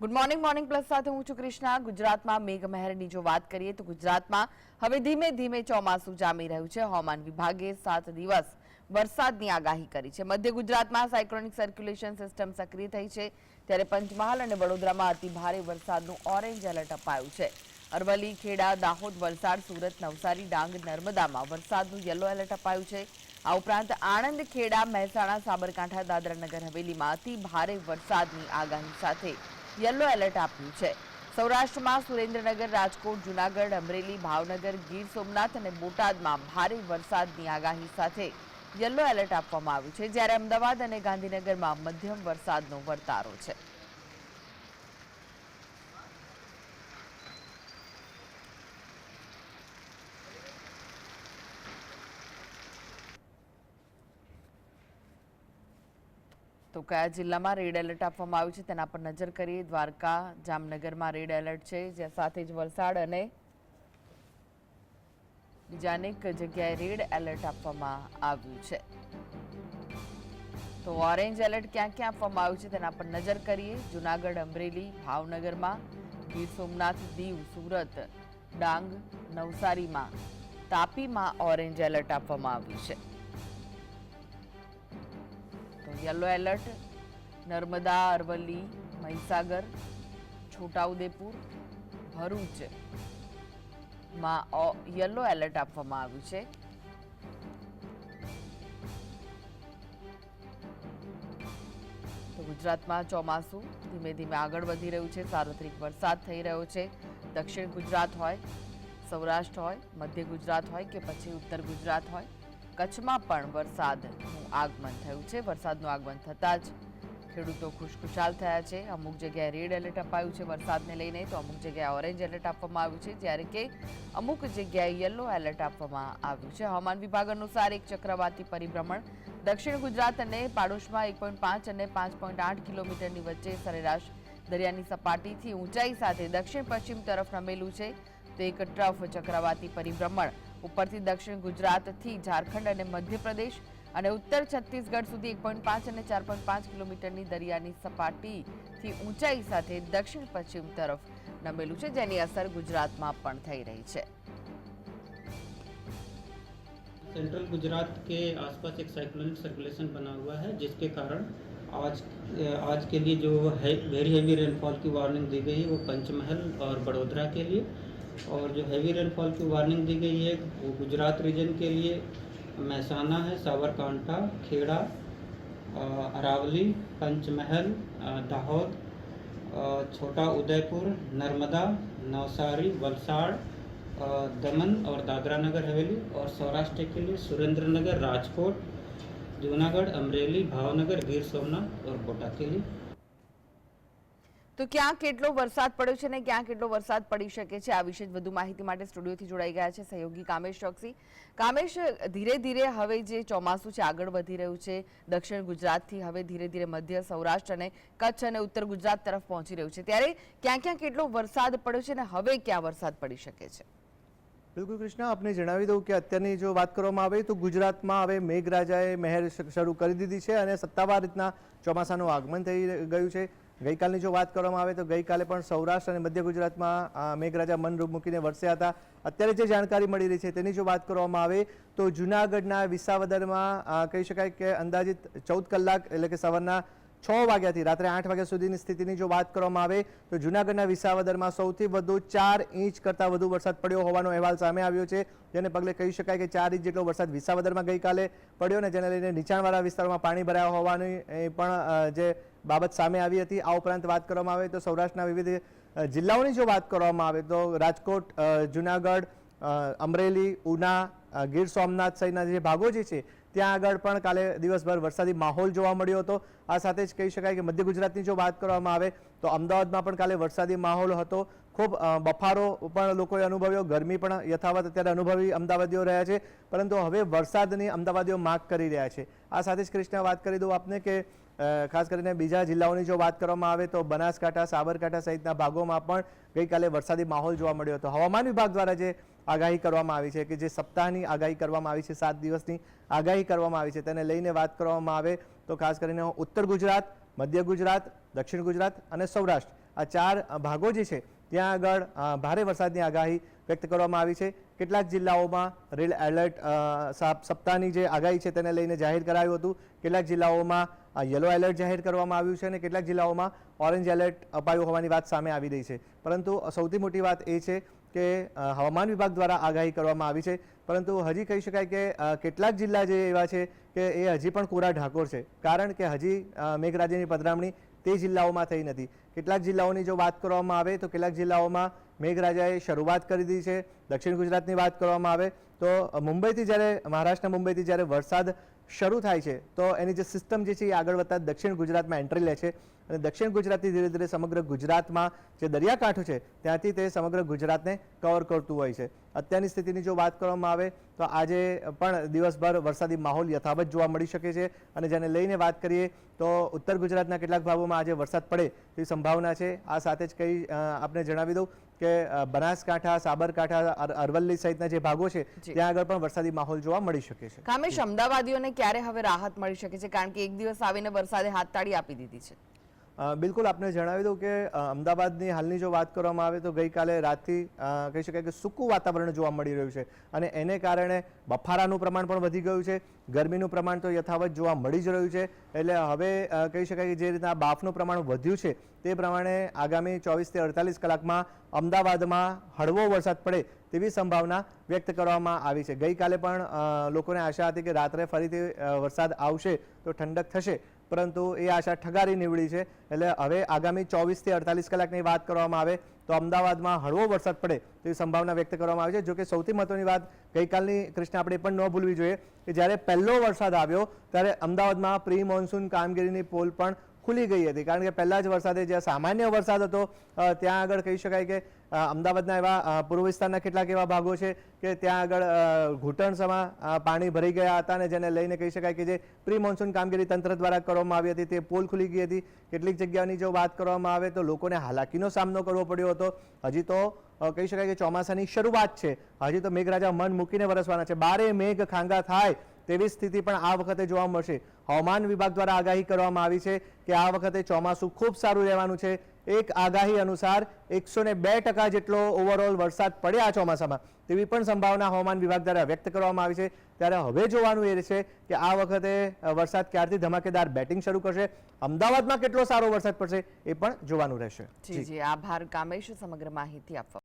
Good morning morning plus સાથે હું છું કૃષ્ણા। ગુજરાતમાં મેઘમહેરની જો વાત કરીએ તો ગુજરાતમાં હવે ધીમે ધીમે ચોમાસું જામી રહ્યું છે। હવામાન વિભાગે 7 દિવસ વરસાદની આગાહી કરી છે। મધ્ય ગુજરાતમાં સાયક્લોનિક સર્ક્યુલેશન સિસ્ટમ સક્રિય થઈ છે, ત્યારે પંચમહાલ અને વડોદરામાં અતિ ભારે વરસાદનું ઓરેન્જ એલર્ટ અપાયું છે। અરવલ્લી, ખેડા, દાહોદ, વલસાડ, સુરત, નવસારી, ડાંગ, નર્મદામાં વરસાદનું યલો એલર્ટ અપાયું છે। આ ઉપરાંત આણંદ, ખેડા, મહેસાણા, સાબરકાંઠા, દાદરાનગર હવેલીમાં અતિ ભારે વરસાદની આગાહી સાથે યલો એલર્ટ આપ્યું છે। સૌરાષ્ટ્રમાં સુરેન્દ્રનગર, રાજકોટ, જૂનાગઢ, અમરેલી, ભાવનગર, ગીર સોમનાથ અને બોટાદમાં ભારે વરસાદની આગાહી સાથે યલો એલર્ટ આપવામાં આવ્યું છે, જ્યારે અમદાવાદ અને ગાંધીનગરમાં મધ્યમ વરસાદનો વર્તારો છે। તો કયા જિલ્લામાં રેડ એલર્ટ આપવામાં આવ્યું છે તેના પર નજર કરીએ। દ્વારકા, જામનગરમાં રેડ એલર્ટ છે, જ્યાં સાથે જ વલસાડ અને બીજા અનેક જગ્યાએ રેડ એલર્ટ આપવામાં આવ્યું છે। તો ઓરેન્જ એલર્ટ ક્યાં ક્યાં આપવામાં આવ્યું છે તેના પર નજર કરીએ। જૂનાગઢ, અમરેલી, ભાવનગરમાં, ગીર સોમનાથ, દીવ, સુરત, ડાંગ, નવસારીમાં, તાપીમાં ઓરેન્જ એલર્ટ આપવામાં આવ્યું છે। યલો એલર્ટ નર્મદા, અરવલ્લી, મહીસાગર, છોટાઉદેપુર, ભરૂચમાં યલો એલર્ટ આપવામાં આવ્યું છે। તો ગુજરાતમાં ચોમાસું ધીમે ધીમે આગળ વધી રહ્યું છે। સાર્વત્રિક વરસાદ થઈ રહ્યો છે। દક્ષિણ ગુજરાત હોય, સૌરાષ્ટ્ર હોય, મધ્ય ગુજરાત હોય કે પછી ઉત્તર ગુજરાત હોય, કચ્છમાં પણ વરસાદનું આગમન થયું છે। વરસાદનું આગમન થતાં જ ખેડૂતો ખુશખુશાલ થયા છે। અમુક જગ્યાએ રેડ એલર્ટ અપાયું છે વરસાદને લઈને, તો અમુક જગ્યાએ ઓરેન્જ એલર્ટ આપવામાં આવ્યું છે, જ્યારે કે અમુક જગ્યાએ યલો એલર્ટ આપવામાં આવ્યું છે। હવામાન વિભાગ અનુસાર એક ચક્રવાતી પરિભ્રમણ દક્ષિણ ગુજરાત અને પાડોશમાં 1.5 અને 5.8 કિલોમીટરની વચ્ચે સરેરાશ દરિયાની સપાટીથી ઊંચાઈ સાથે દક્ષિણ પશ્ચિમ તરફ નમેલું છે। તો એક ટ્રફ ચક્રવાતી પરિભ્રમણ ઉપરથી દક્ષિણ ગુજરાતથી ઝારખંડ અને મધ્યપ્રદેશ અને ઉત્તર છત્તીસગઢ સુધી 1.5 અને 4.5 કિલોમીટરની દરિયાની સપાટીથી ઊંચાઈ સાથે દક્ષિણ પશ્ચિમ તરફ નમેલું છે, જેની અસર ગુજરાતમાં પણ થઈ રહી છે। सेंट्रल गुजरात के आसपास एक साइक्लोनिक सर्कुलेशन बना हुआ है, जिसके कारण आज के लिए जो है वेरी हेवी रेनफॉल की वार्निंग दी गई है वो पंचमहल और बड़ोदरा के लिए, और जो हैवी रेनफॉल की वार्निंग दी गई है वो गुजरात रीजन के लिए महसाना है, साबरकांठा, खेड़ा, अरावली, पंचमहल, दाहोद, छोटा उदयपुर, नर्मदा, नवसारी, वलसाड़, दमन और दादरा नगर हवेली, और सौराष्ट्र के लिए सुरेंद्रनगर, राजकोट, जूनागढ़, अमरेली, भावनगर, गीर सोमनाथ और बोटाद के लिए। તો ક્યાં કેટલો વરસાદ પડ્યો છે ને ક્યાં કેટલો વરસાદ પડી શકે છે, આ વિશે વધુ માહિતી માટે સ્ટુડિયોથી જોડાઈ ગયા છે સહયોગી કામેશ ચોકસી। કામેશ, ધીરે ધીરે હવે જે ચોમાસું છે આગળ વધી રહ્યું છે, દક્ષિણ ગુજરાતથી હવે ધીરે ધીરે મધ્ય સૌરાષ્ટ્ર અને કચ્છ અને ઉત્તર ગુજરાત તરફ પહોંચી રહ્યું છે, ત્યારે ક્યાં ક્યાં કેટલો વરસાદ પડ્યો છે અને હવે ક્યાં વરસાદ પડી શકે છે? બિલકુલ કૃષ્ણા, આપને જણાવી દઉં કે અત્યારની જો વાત કરવામાં આવે તો ગુજરાતમાં હવે મેઘરાજાએ મહેર શરૂ કરી દીધી છે અને સત્તાવાર રીતના ચોમાસાનું આગમન થઈ ગયું છે। ગઈકાલની જો વાત કરવામાં આવે તો ગઈકાલે પણ સૌરાષ્ટ્ર અને મધ્ય ગુજરાતમાં મેઘરાજા મનરૂપ મૂકીને વરસ્યા હતા। અત્યારે જે જાણકારી મળી રહી છે તેની જો વાત કરવામાં આવે તો જૂનાગઢના વિસાવદરમાં કહી શકાય કે અંદાજિત 14 કલાક એટલે કે સવારના 6 વાગ્યાથી રાત્રે 8 વાગ્યા સુધીની સ્થિતિની જો વાત કરવામાં આવે તો જૂનાગઢના વિસાવદરમાં સૌથી વધુ 4 ઇંચ કરતાં વધુ વરસાદ પડ્યો હોવાનો અહેવાલ સામે આવ્યો છે, જેને પગલે કહી શકાય કે 4 ઇંચ જેટલો વરસાદ વિસાવદરમાં ગઈકાલે પડ્યો ને જેને લઈને નીચાણવાળા વિસ્તારોમાં પાણી ભરાયા હોવાની પણ જે બાબત સામે આવી હતી। આ ઉપરાંત વાત કરવામાં આવે તો સૌરાષ્ટ્રના વિવિધ જિલ્લાઓની જો વાત કરવામાં આવે તો રાજકોટ, જૂનાગઢ, અમરેલી, ઉના, ગીર સોમનાથ સહિતના જે ભાગો જે છે ત્યાં આગળ પણ કાલે દિવસભર વરસાદી માહોલ જોવા મળ્યો હતો। આ સાથે જ કહી શકાય કે મધ્ય ગુજરાતની જો વાત કરવામાં આવે તો અમદાવાદમાં પણ કાલે વરસાદી માહોલ હતો। ખૂબ બફારો પણ લોકોએ અનુભવ્યો, ગરમી પણ યથાવત અત્યારે અનુભવી અમદાવાદીઓ રહ્યા છે, પરંતુ હવે વરસાદની અમદાવાદીઓ માંગ કરી રહ્યા છે। આ સાથે જ કૃષ્ણા વાત કરી દઉં આપને કે ખાસ કરીને બીજા જિલ્લાઓની જો વાત કરવામાં આવે તો બનાસકાંઠા, સાબરકાંઠા સહિતના ભાગોમાં પણ ગઈકાલે વરસાદી માહોલ જોવા મળ્યો હતો। હવામાન વિભાગ દ્વારા જે આગાહી કરવામાં આવી છે કે જે સપ્તાહની આગાહી કરવામાં આવી છે, 7 દિવસની આગાહી કરવામાં આવી છે, તેને લઈને વાત કરવામાં આવે તો ખાસ કરીને ઉત્તર ગુજરાત, મધ્ય ગુજરાત, દક્ષિણ ગુજરાત અને સૌરાષ્ટ્ર આ 4 ભાગો જે છે ત્યાં આગળ ભારે વરસાદની આગાહી વ્યક્ત કરવામાં આવી છે. કેટલાક જિલ્લાઓમાં રેડ એલર્ટ સપ્તાહની જે આગાહી છે તેને લઈને જાહેર કરાયું હતું. કેટલાક જિલ્લાઓમાં યલો એલર્ટ જાહેર કરવામાં આવ્યું છે અને કેટલાક જિલ્લાઓમાં ઓરેન્જ એલર્ટ અપાયું હોવાની વાત સામે આવી રહી છે. પરંતુ સૌથી મોટી વાત એ છે કે હવામાન વિભાગ દ્વારા આગાહી કરવામાં આવી છે, પરંતુ હજી કહી શકાય કે કેટલાક જિલ્લા જે એવા છે કે એ હજી પણ કોરા ઢાકોર છે, કારણ કે હજી મેઘરાજાની પધરામણી તે જિલ્લાઓમાં થઈ નથી. કેટલાક જિલ્લાઓની જો વાત કરવામાં આવે તો કેટલાક જિલ્લાઓમાં મેઘરાજાએ શરૂઆત કરી દીધી છે. દક્ષિણ ગુજરાતની વાત કરવામાં આવે તો મુંબઈથી જ્યારે મહારાષ્ટ્રના મુંબઈથી જ્યારે વરસાદ શરૂ થાય છે તો એની જે સિસ્ટમ જે છે એ આગળ વધતા દક્ષિણ ગુજરાતમાં એન્ટ્રી લે છે અને દક્ષિણ ગુજરાતથી ધીરે ધીરે સમગ્ર ગુજરાતમાં જે દરિયાકાંઠો છે ત્યાંથી તે સમગ્ર ગુજરાતને કવર કરતું હોય છે. અત્યારની સ્થિતિની જો વાત કરવામાં આવે તો આજે પણ દિવસભર વરસાદી માહોલ યથાવત જોવા મળી શકે છે અને જેને લઈને વાત કરીએ તો ઉત્તર ગુજરાતના કેટલાક ભાગોમાં આજે વરસાદ પડે તેવી સંભાવના છે. આ સાથે જ કંઈ આપણે જણાવી દઉં કે બનાસકાંઠા, સાબરકાંઠા, અરવલ્લી સહિતના જે ભાગો છે ત્યાં આગળ પણ વરસાદી માહોલ જોવા મળી શકે છે. કામેશ, અમદાવાદીઓને ક્યારે હવે રાહત મળી શકે છે, કારણ કે એક દિવસ આવીને વરસાદે હાથતાળી આપી દીધી છે? બિલકુલ, આપને જણાવી દઉં કે અમદાવાદની હાલની જો વાત કરવામાં આવે તો ગઈકાલે રાતથી કહી શકાય કે સૂકું વાતાવરણ જોવા મળી રહ્યું છે અને એને કારણે બફારાનું પ્રમાણ પણ વધી ગયું છે. ગરમીનું પ્રમાણ તો યથાવત જોવા મળી જ રહ્યું છે. એટલે હવે કહી શકાય કે જે રીતના બાફનું પ્રમાણ વધ્યું છે તે પ્રમાણે આગામી 24 થી 48 કલાકમાં અમદાવાદમાં હળવો વરસાદ પડે તેવી સંભાવના વ્યક્ત કરવામાં આવી છે. ગઈકાલે પણ લોકોને આશા હતી કે રાત્રે ફરીથી વરસાદ આવશે તો ઠંડક થશે, પરંતુ એ આશા ઠગારી નીવડી છે. એટલે હવે આગામી 24 થી 48 કલાકની વાત કરવામાં આવે તો અમદાવાદમાં હળવો વરસાદ પડે તેવી સંભાવના વ્યક્ત કરવામાં આવી છે. જોકે સૌથી મહત્વની વાત ગઈકાલની કૃષ્ણ આપણે પણ ન ભૂલવી જોઈએ કે જ્યારે પહેલો વરસાદ આવ્યો ત્યારે અમદાવાદમાં પ્રી મોન્સૂન કામગીરીની પોલ પણ ખુલી ગઈ હતી, કારણ કે પહેલા જ વરસાદે જ્યાં સામાન્ય વરસાદ હતો ત્યાં આગળ કહી શકાય કે અમદાવાદના એવા પૂર્વ વિસ્તારના કેટલાક એવા ભાગો છે કે ત્યાં આગળ ઘૂંટણસમાં પાણી ભરી ગયા હતા અને જેને લઈને કહી શકાય કે જે પ્રી મોન્સૂન કામગીરી તંત્ર દ્વારા કરવામાં આવી હતી તે પોલ ખુલી ગઈ હતી. કેટલીક જગ્યાની જો વાત કરવામાં આવે તો લોકોને હાલાકીનો સામનો કરવો પડ્યો હતો. હજી તો કહી શકાય કે ચોમાસાની શરૂઆત છે, હજી તો મેઘરાજા મન મૂકીને વરસવાના છે. બારે મેઘ ખાંગા થાય તેવી સ્થિતિ પણ આ વખતે જોવા મળશે. હવામાન વિભાગ દ્વારા આગાહી કરવામાં આવી છે કે આ વખતે ચોમાસું ખૂબ સારું રહેવાનું છે. એક આગાહી અનુસાર 102% જેટલો ઓવરઓલ વરસાદ પડે આ ચોમાસામાં તેવી પણ સંભાવના હવામાન વિભાગ દ્વારા વ્યક્ત કરવામાં આવી છે. ત્યારે હવે જોવાનું એ છે કે આ વખતે વરસાદ ક્યારથી ધમાકેદાર બેટિંગ શરૂ કરશે, અમદાવાદમાં કેટલો સારો વરસાદ પડશે એ પણ જોવાનું રહેશે. જી, આભાર કામેશ સમગ્ર માહિતી આપવા.